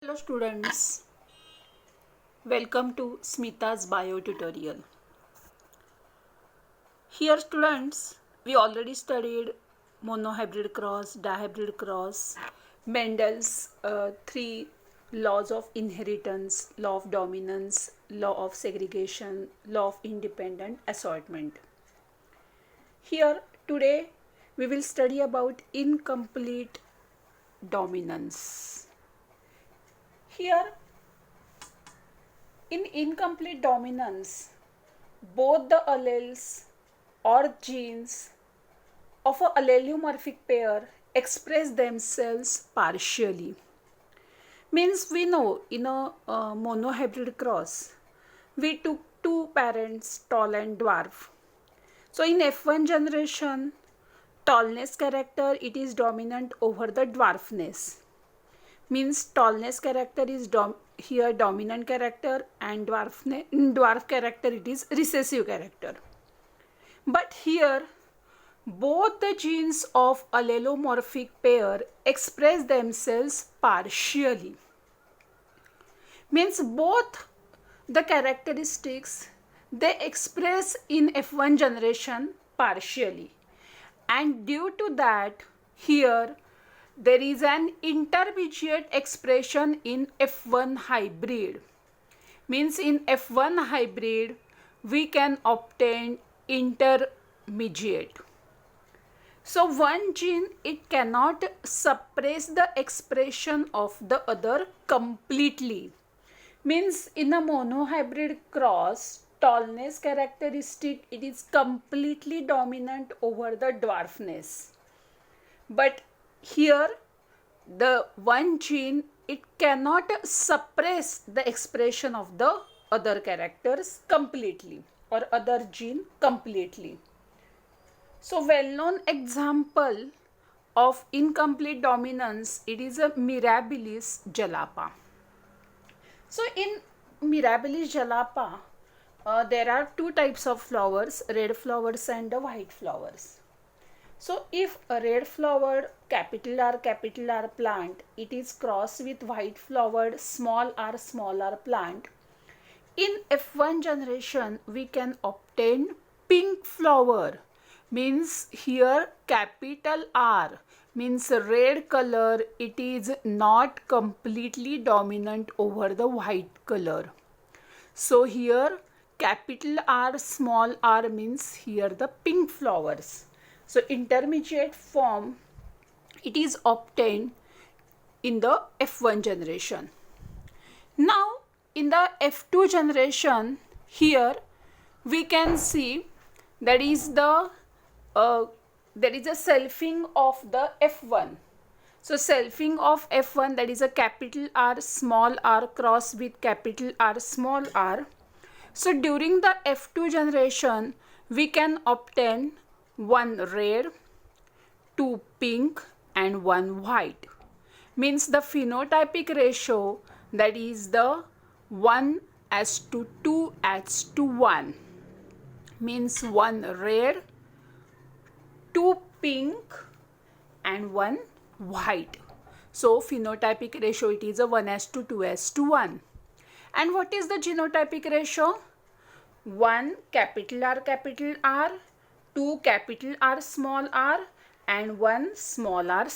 Hello students, welcome to Smita's bio tutorial. Here students, we already studied monohybrid cross, dihybrid cross, Mendel's three laws of inheritance, law of dominance, law of segregation, law of independent assortment. Here today we will study about incomplete dominance. Here, in incomplete dominance, both the alleles or genes of a allelomorphic pair express themselves partially. Means we know in a monohybrid cross, we took two parents, tall and dwarf. So in F1 generation, tallness character, it is dominant over the dwarfness. Means tallness character is here dominant character and dwarf character it is recessive character. But here both the genes of allelomorphic pair express themselves partially. Means both the characteristics they express in F1 generation partially, and due to that here there is an intermediate expression in F1 hybrid. Means in F1 hybrid we can obtain intermediate. So one gene it cannot suppress the expression of the other completely. Means in a monohybrid cross, tallness characteristic it is completely dominant over the dwarfness. But here the one gene it cannot suppress the expression of the other characters completely or other gene completely. So well-known example of incomplete dominance it is a mirabilis jalapa. So in mirabilis jalapa there are two types of flowers, red flowers and white flowers. So if a red flowered capital R plant it is crossed with white flowered small r plant, in F1 generation we can obtain pink flower. Means here capital R means red color it is not completely dominant over the white color. So here capital R small r means here the pink flowers. So intermediate form it is obtained in the F1 generation. Now in the F2 generation here we can see that is the there is a selfing of the F1. So selfing of F1 that is a capital R small r cross with capital R small r. So during the F2 generation we can obtain one red, two pink and one white. Means the phenotypic ratio that is the 1:2:1. Means one red, two pink and one white. So phenotypic ratio it is a 1:2:1. And what is the genotypic ratio? 1 capital R, 2 capital R small r and 1 small r.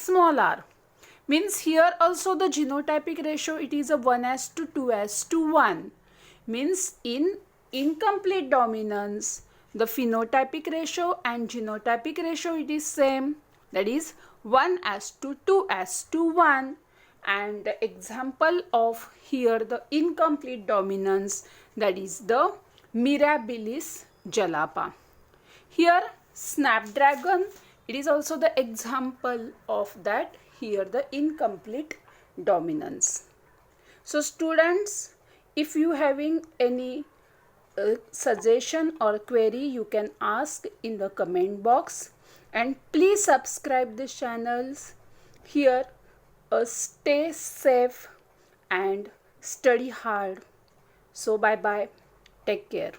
Means here also the genotypic ratio it is a 1:2:1. Means in incomplete dominance the phenotypic ratio and genotypic ratio it is same, that is 1:2:1. And the example of here the incomplete dominance that is the mirabilis jalapa. Here snapdragon it is also the example of that, here the incomplete dominance. So students, if you having any suggestion or query you can ask in the comment box, and please subscribe this channels. Here stay safe and study hard. So bye bye, take care.